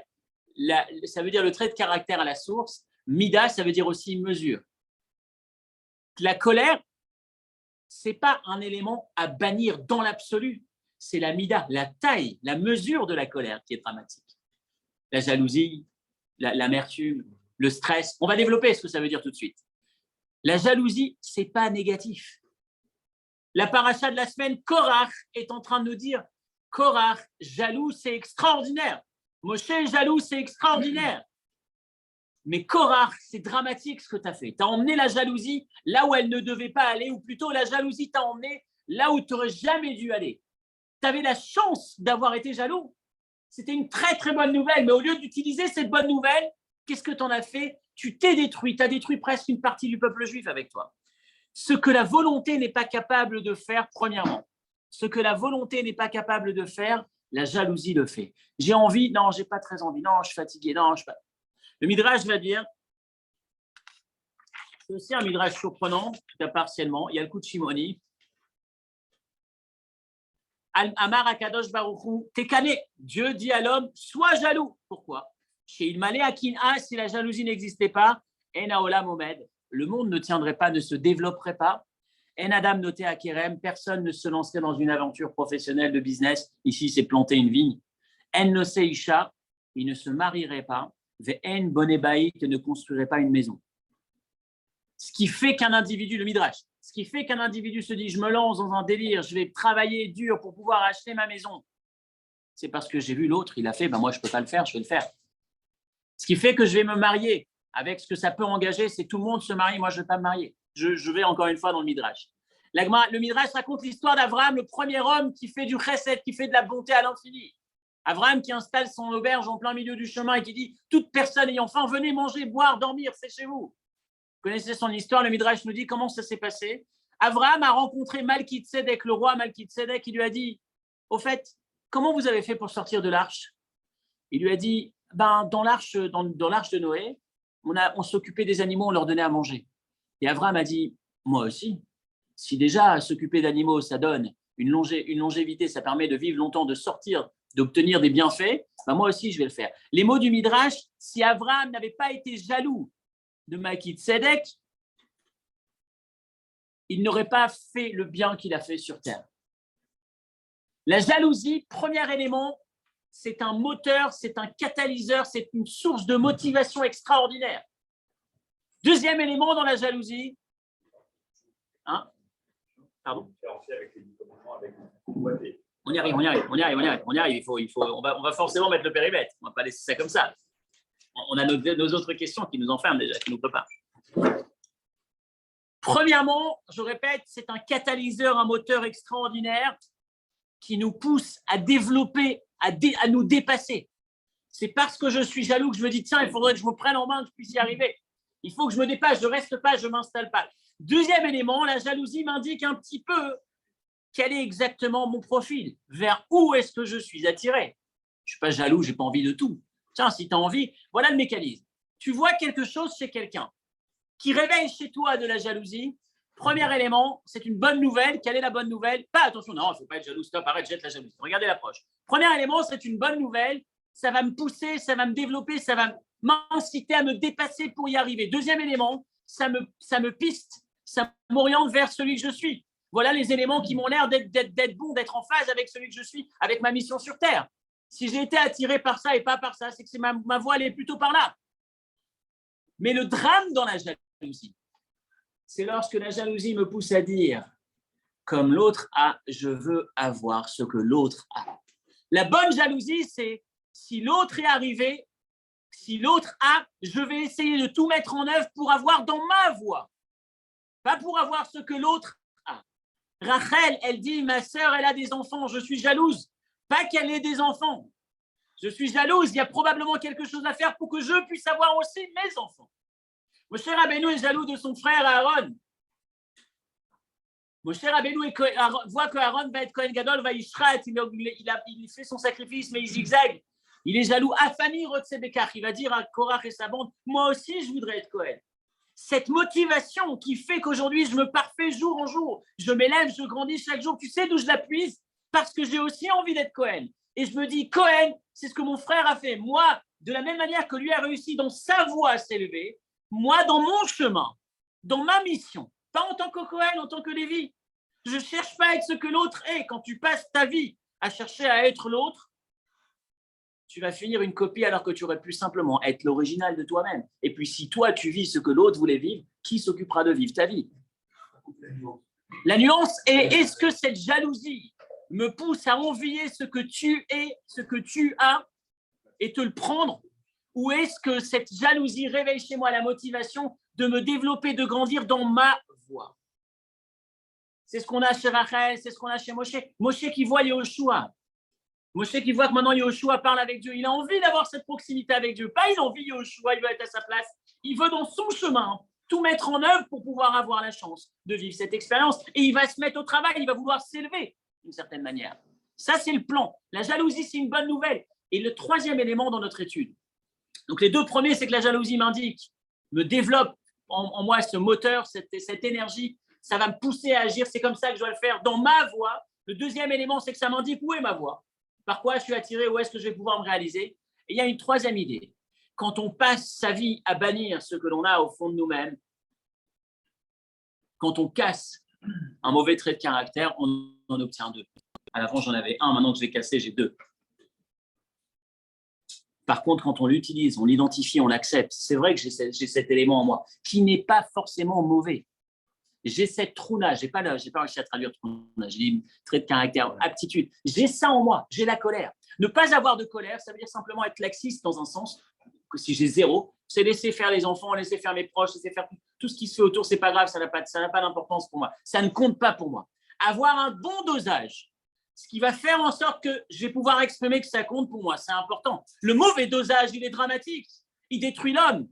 le trait de caractère à la source. Mida, ça veut dire aussi mesure. La colère, ce n'est pas un élément à bannir dans l'absolu. C'est la mida, la taille, la mesure de la colère qui est dramatique. La jalousie, l'amertume, le stress. On va développer ce que ça veut dire tout de suite. La jalousie, ce n'est pas négatif. La paracha de la semaine, Korach est en train de nous dire Korach, jaloux, c'est extraordinaire. Moshe, jaloux, c'est extraordinaire. Mais Korach, c'est dramatique ce que tu as fait. Tu as emmené la jalousie là où elle ne devait pas aller, ou plutôt la jalousie t'a emmené là où tu n'aurais jamais dû aller. Tu avais la chance d'avoir été jaloux. C'était une très très bonne nouvelle, mais au lieu d'utiliser cette bonne nouvelle, qu'est-ce que tu en as fait? Tu t'es détruit, tu as détruit presque une partie du peuple juif avec toi. Ce que la volonté n'est pas capable de faire, premièrement. Ce que la volonté n'est pas capable de faire, la jalousie le fait. J'ai envie, non, j'ai pas très envie, non, je suis fatigué, non, je suis pas. Le Midrash va dire, c'est aussi un Midrash surprenant, tout à partiellement, il y a le coup de Shimoni. Amar Akadosh Baruchou, Tekane, Dieu dit à l'homme, sois jaloux. Pourquoi? Chez Ilmale Akin'a, si la jalousie n'existait pas, En Haolam Omed, le monde ne tiendrait pas, ne se développerait pas. En Adam noté à Kerem, personne ne se lancerait dans une aventure professionnelle de business. Ici, c'est planter une vigne. En Nose Isha, il ne se marierait pas. Ve'en Bonebaït, ne construirait pas une maison. Ce qui fait qu'un individu, le Midrash, ce qui fait qu'un individu se dit, je me lance dans un délire, je vais travailler dur pour pouvoir acheter ma maison. C'est parce que j'ai vu l'autre, il a fait, ben moi je ne peux pas le faire, je vais le faire. Ce qui fait que je vais me marier, avec ce que ça peut engager, c'est tout le monde se marie, moi je ne vais pas me marier. Je vais encore une fois dans le Midrash. Le Midrash raconte l'histoire d'Abraham, le premier homme qui fait du chesed, qui fait de la bonté à l'infini. Abraham qui installe son auberge en plein milieu du chemin et qui dit, toute personne ayant faim, venez manger, boire, dormir, c'est chez vous. Vous connaissez son histoire, le Midrash nous dit comment ça s'est passé. Abraham a rencontré Malki-Tzedek, le roi Malki-Tzedek, qui lui a dit, au fait, comment vous avez fait pour sortir de l'arche? Il lui a dit, dans l'arche de Noé, on s'occupait des animaux, on leur donnait à manger. Et Abraham a dit, moi aussi, si déjà s'occuper d'animaux, ça donne une longévité, ça permet de vivre longtemps, de sortir, d'obtenir des bienfaits, moi aussi je vais le faire. Les mots du Midrash, si Abraham n'avait pas été jaloux de Malki-Tzedek, il n'aurait pas fait le bien qu'il a fait sur terre. La jalousie, premier élément, c'est un moteur, c'est un catalyseur, c'est une source de motivation extraordinaire. Deuxième élément dans la jalousie, pardon. On y arrive. On va forcément mettre le périmètre. On ne va pas laisser ça comme ça. On a nos autres questions qui nous enferment déjà, qui nous préparent. Premièrement, je répète, c'est un catalyseur, un moteur extraordinaire qui nous pousse à développer, à nous dépasser. C'est parce que je suis jaloux que je me dis, tiens, il faudrait que je me prenne en main, que je puisse y arriver. Il faut que je me dépasse, je ne reste pas, je ne m'installe pas. Deuxième élément, la jalousie m'indique un petit peu quel est exactement mon profil, vers où est-ce que je suis attiré. Je ne suis pas jaloux, je n'ai pas envie de tout. Tiens, si tu as envie, voilà le mécanisme. Tu vois quelque chose chez quelqu'un qui réveille chez toi de la jalousie. Premier élément, c'est une bonne nouvelle. Quelle est la bonne nouvelle? Pas attention, non, il ne faut pas être jaloux, stop, arrête, jette la jalousie. Regardez l'approche. Premier élément, c'est une bonne nouvelle. Ça va me pousser, ça va me développer, ça va m'inciter à me dépasser pour y arriver. Deuxième élément, ça me piste, ça m'oriente vers celui que je suis. Voilà les éléments qui m'ont l'air d'être bons, d'être en phase avec celui que je suis, avec ma mission sur Terre. Si j'ai été attiré par ça et pas par ça, c'est que ma voie, elle est plutôt par là. Mais le drame dans la jalousie, c'est lorsque la jalousie me pousse à dire, comme l'autre a, je veux avoir ce que l'autre a. La bonne jalousie, c'est si l'autre est arrivé, si l'autre a, je vais essayer de tout mettre en œuvre pour avoir dans ma voie, pas pour avoir ce que l'autre a. Rachel, elle dit, ma sœur, elle a des enfants, je suis jalouse. Pas qu'elle ait des enfants. Je suis jalouse, il y a probablement quelque chose à faire pour que je puisse avoir aussi mes enfants. Moshe Rabbeinu est jaloux de son frère Aaron. Moshe Rabbeinu voit que Aaron va être Kohen Gadol, va Yishrat, il fait son sacrifice, mais il zigzague. Il est jaloux. Afami Rotsebekach, il va dire à Korach et sa bande, moi aussi je voudrais être Kohen. Cette motivation qui fait qu'aujourd'hui je me parfais jour en jour, je m'élève, je grandis chaque jour, tu sais d'où je la puise? Parce que j'ai aussi envie d'être Kohen. Et je me dis, Kohen, c'est ce que mon frère a fait. Moi, de la même manière que lui a réussi dans sa voie à s'élever, moi, dans mon chemin, dans ma mission, pas en tant que Kohen, en tant que Lévi, je ne cherche pas à être ce que l'autre est. Quand tu passes ta vie à chercher à être l'autre, tu vas finir une copie alors que tu aurais pu simplement être l'original de toi-même. Et puis, si toi, tu vis ce que l'autre voulait vivre, qui s'occupera de vivre ta vie? La nuance est, est-ce que cette jalousie me pousse à envier ce que tu es, ce que tu as, et te le prendre? Ou est-ce que cette jalousie réveille chez moi la motivation de me développer, de grandir dans ma voie? C'est ce qu'on a chez Rachel, c'est ce qu'on a chez Moshe. Moshe qui voit Yehoshua. Moshe qui voit que maintenant Yehoshua parle avec Dieu. Il a envie d'avoir cette proximité avec Dieu. Pas il a envie Yehoshua, il veut être à sa place. Il veut dans son chemin tout mettre en œuvre pour pouvoir avoir la chance de vivre cette expérience. Et il va se mettre au travail, il va vouloir s'élever d'une certaine manière. Ça, c'est le plan. La jalousie, c'est une bonne nouvelle. Et le troisième élément dans notre étude. Donc, les deux premiers, c'est que la jalousie m'indique, me développe en moi ce moteur, cette énergie. Ça va me pousser à agir. C'est comme ça que je dois le faire dans ma voie. Le deuxième élément, c'est que ça m'indique où est ma voie. Par quoi je suis attiré, où est-ce que je vais pouvoir me réaliser. Et il y a une troisième idée. Quand on passe sa vie à bannir ce que l'on a au fond de nous-mêmes, quand on casse un mauvais trait de caractère, on en obtient deux. À l'avant, j'en avais un, maintenant que je l'ai cassé, j'ai deux. Par contre, quand on l'utilise, on l'identifie, on l'accepte, c'est vrai que j'ai cet élément en moi qui n'est pas forcément mauvais. J'ai cette trouna, j'ai pas réussi à traduire trouna, j'ai dit trait de caractère, aptitude. J'ai ça en moi, j'ai la colère. Ne pas avoir de colère, ça veut dire simplement être laxiste dans un sens, que si j'ai zéro, c'est laisser faire les enfants, laisser faire mes proches, laisser faire tout ce qui se fait autour, c'est pas grave, ça n'a pas d'importance pour moi. Ça ne compte pas pour moi. Avoir un bon dosage, ce qui va faire en sorte que je vais pouvoir exprimer que ça compte pour moi, c'est important. Le mauvais dosage, il est dramatique, il détruit l'homme.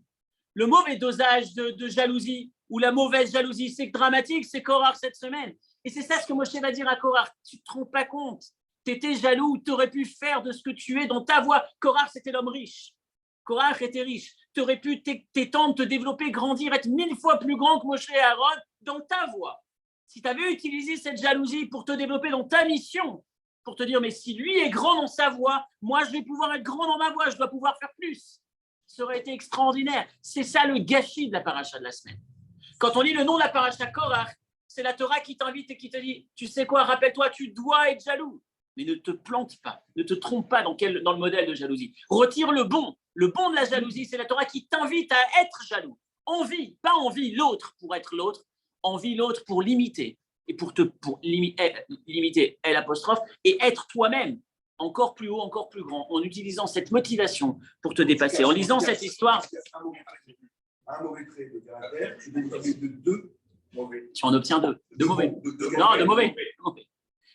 Le mauvais dosage de jalousie ou la mauvaise jalousie, c'est dramatique, c'est Korach cette semaine. Et c'est ça ce que Moshe va dire à Korach. Tu ne te rends pas compte. Tu étais jaloux, tu aurais pu faire de ce que tu es dans ta voie. Korach, c'était l'homme riche. Korach était riche. Tu aurais pu t'étendre, te développer, grandir, être 1000 fois plus grand que Moshe et Aaron dans ta voie. Si tu avais utilisé cette jalousie pour te développer dans ta mission, pour te dire, mais si lui est grand dans sa voie, moi, je vais pouvoir être grand dans ma voie, je dois pouvoir faire plus. Ça aurait été extraordinaire. C'est ça le gâchis de la paracha de la semaine. Quand on lit le nom de la paracha Korach, c'est la Torah qui t'invite et qui te dit, tu sais quoi, rappelle-toi, tu dois être jaloux. Mais ne te plante pas, ne te trompe pas dans le modèle de jalousie. Retire le bon. Le bon de la jalousie, c'est la Torah qui t'invite à être jaloux. Envie, pas envie l'autre pour être l'autre, envie l'autre pour l'imiter. Et pour limiter L', et être toi-même encore plus haut, encore plus grand, en utilisant cette motivation pour te dépasser. En lisant cette histoire, un mauvais trait de caractère, tu bénéficies de deux mauvais. Tu en obtiens deux. De mauvais. Non, de mauvais.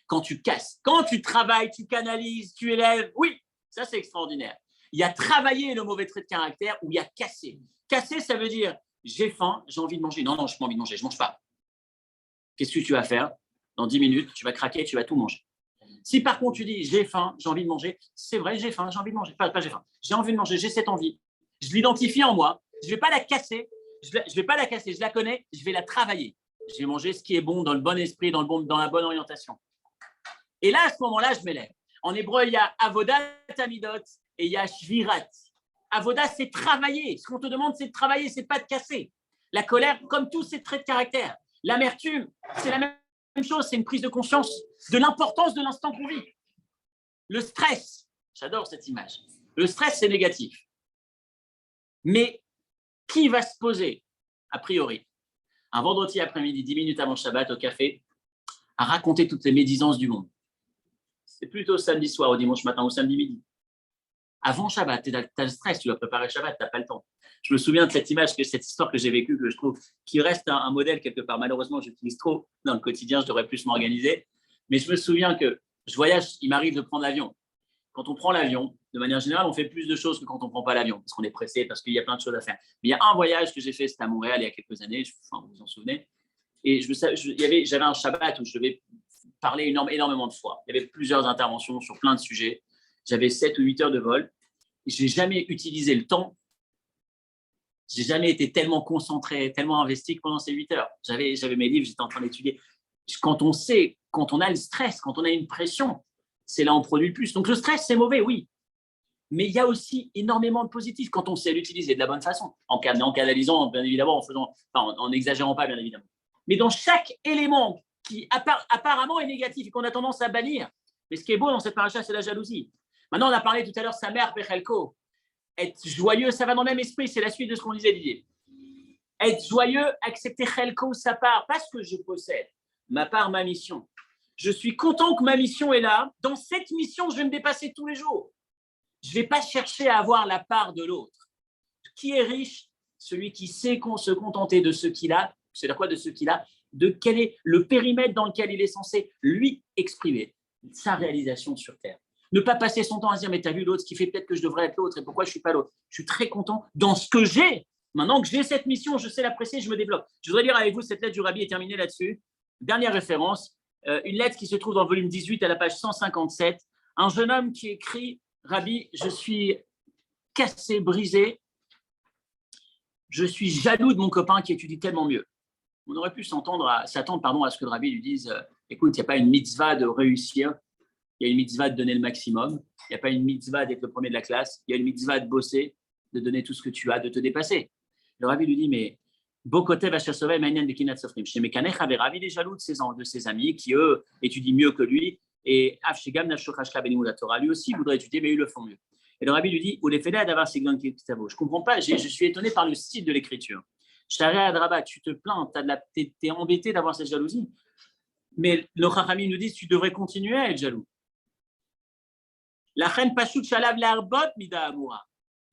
Quand tu casses, quand tu travailles, tu canalises, tu élèves, oui, ça c'est extraordinaire. Il y a travailler le mauvais trait de caractère ou il y a casser. Casser, ça veut dire j'ai faim, j'ai envie de manger. Non, je n'ai pas envie de manger, je ne mange pas. Qu'est-ce que tu vas faire? Dans 10 minutes, tu vas craquer, tu vas tout manger. Si par contre tu dis j'ai faim, j'ai envie de manger, c'est vrai, j'ai faim, j'ai envie de manger. Pas j'ai faim, j'ai envie de manger, j'ai cette envie. Je l'identifie en moi, je ne vais pas la casser, je la connais, je vais la travailler. Je vais manger ce qui est bon, dans le bon esprit, dans la bonne orientation. Et là, à ce moment-là, je m'élève. En hébreu, il y a avodat amidot et il y a shvirat. Avoda, c'est travailler. Ce qu'on te demande, c'est de travailler, c'est pas de casser. La colère, comme tous ces traits de caractère. L'amertume, c'est la même même chose, c'est une prise de conscience de l'importance de l'instant qu'on vit. Le stress, j'adore cette image. Le stress, c'est négatif. Mais qui va se poser, a priori, un vendredi après-midi, 10 minutes avant Shabbat, au café, à raconter toutes les médisances du monde? C'est plutôt samedi soir, ou dimanche matin, ou samedi midi. Avant Shabbat, tu as le stress, tu dois préparer Shabbat, tu n'as pas le temps. Je me souviens de cette image, cette histoire que j'ai vécue, que je trouve qui reste un modèle quelque part. Malheureusement, j'utilise trop dans le quotidien, je devrais plus m'organiser. Mais je me souviens que je voyage, il m'arrive de prendre l'avion. Quand on prend l'avion, de manière générale, on fait plus de choses que quand on ne prend pas l'avion, parce qu'on est pressé, parce qu'il y a plein de choses à faire. Mais il y a un voyage que j'ai fait, c'était à Montréal il y a quelques années, vous vous en souvenez, et j'avais un Shabbat où je devais parler énormément de fois. Il y avait plusieurs interventions sur plein de sujets. J'avais 7 ou 8 heures de vol. Je n'ai jamais utilisé le temps. Je n'ai jamais été tellement concentré, tellement investi que pendant ces 8 heures. J'avais mes livres, j'étais en train d'étudier. Quand on sait, quand on a le stress, quand on a une pression, c'est là où on produit le plus. Donc le stress, c'est mauvais, oui. Mais il y a aussi énormément de positifs quand on sait l'utiliser de la bonne façon, en canalisant, bien évidemment, en n'exagérant pas, bien évidemment. Mais dans chaque élément qui apparemment est négatif et qu'on a tendance à bannir, mais ce qui est beau dans cette paracha, c'est la jalousie. Maintenant, on a parlé tout à l'heure, sa mère, Bechelko. Être joyeux, ça va dans le même esprit, c'est la suite de ce qu'on disait, Didier. Être joyeux, accepter Chelko, sa part, pas ce que je possède, ma part, ma mission. Je suis content que ma mission est là. Dans cette mission, je vais me dépasser tous les jours. Je ne vais pas chercher à avoir la part de l'autre. Qui est riche? Celui qui sait se contenter de ce qu'il a. C'est-à-dire quoi de ce qu'il a? De quel est le périmètre dans lequel il est censé lui exprimer sa réalisation sur Terre. Ne pas passer son temps à se dire, mais t'as vu l'autre, ce qui fait peut-être que je devrais être l'autre et pourquoi je ne suis pas l'autre. Je suis très content dans ce que j'ai. Maintenant que j'ai cette mission, je sais l'apprécier, je me développe. Je voudrais lire avec vous cette lettre du Rabbi et terminer là-dessus. Dernière référence, une lettre qui se trouve dans le volume 18 à la page 157. Un jeune homme qui écrit, Rabbi, je suis cassé, brisé. Je suis jaloux de mon copain qui étudie tellement mieux. On aurait pu s'attendre à ce que le Rabbi lui dise, écoute, il n'y a pas une mitzvah de réussir. Il y a une mitzvah de donner le maximum. Il n'y a pas une mitzvah d'être le premier de la classe. Il y a une mitzvah de bosser, de donner tout ce que tu as, de te dépasser. Le Rabbi lui dit, mais Bokotev Hashasové Maïnen de Kinat Sofrim. Chez Mekanech avait Rabbi est jaloux de ses amis qui, eux, étudient mieux que lui. Et Afshegam Nashokashka Benimouda Torah, lui aussi voudrait étudier, mais ils le font mieux. Et le Rabbi lui dit, je ne comprends pas, je suis étonné par le style de l'écriture. Shari Adraba, tu te plains, tu es embêté d'avoir cette jalousie. Mais le Chachami nous dit, tu devrais continuer à être jaloux. La reine Pachout Shalav l'arbot mida amoura.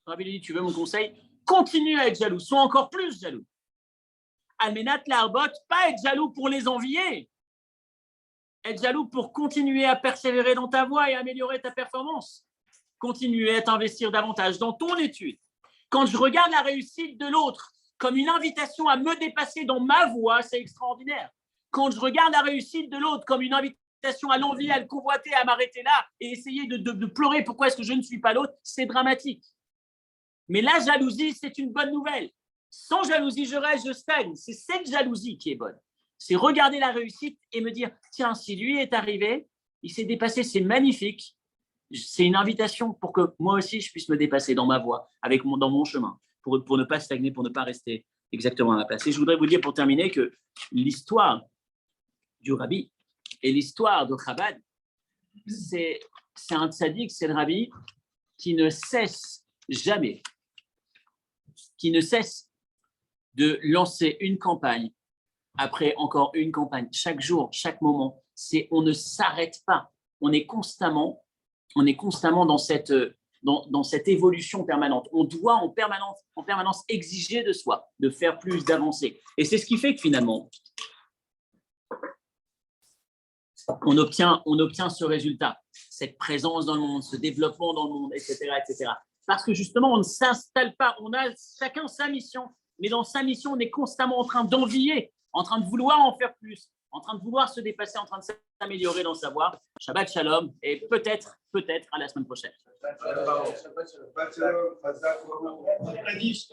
Rabbi lui dit, tu veux mon conseil? Continue à être jaloux, sois encore plus jaloux. Almenat l'arbot, pas être jaloux pour les envier. Être jaloux pour continuer à persévérer dans ta voie et améliorer ta performance. Continuer à t'investir davantage dans ton étude. Quand je regarde la réussite de l'autre comme une invitation à me dépasser dans ma voie, c'est extraordinaire. Quand je regarde la réussite de l'autre comme une invitation à l'envie, à le convoiter, à m'arrêter là et essayer de pleurer pourquoi est-ce que je ne suis pas l'autre, c'est dramatique. Mais la jalousie, c'est une bonne nouvelle. Sans jalousie, je stagne. C'est cette jalousie qui est bonne. C'est regarder la réussite et me dire, tiens, si lui est arrivé, il s'est dépassé, c'est magnifique. C'est une invitation pour que moi aussi, je puisse me dépasser dans ma voie, dans mon chemin, pour ne pas stagner, pour ne pas rester exactement à ma place. Et je voudrais vous dire pour terminer que l'histoire du Rabbi et l'histoire de Chabad, c'est un tzaddik, c'est le Rabbi qui ne cesse jamais, de lancer une campagne après encore une campagne, chaque jour, chaque moment. On ne s'arrête pas. On est constamment dans cette évolution permanente. On doit en permanence exiger de soi, de faire plus, d'avancer. Et c'est ce qui fait que finalement, on obtient ce résultat, cette présence dans le monde, ce développement dans le monde, etc., etc. Parce que justement, on ne s'installe pas, on a chacun sa mission, mais dans sa mission, on est constamment en train d'envier, en train de vouloir en faire plus, en train de vouloir se dépasser, en train de s'améliorer dans le savoir. Shabbat Shalom et peut-être à la semaine prochaine. Shabbat Shalom.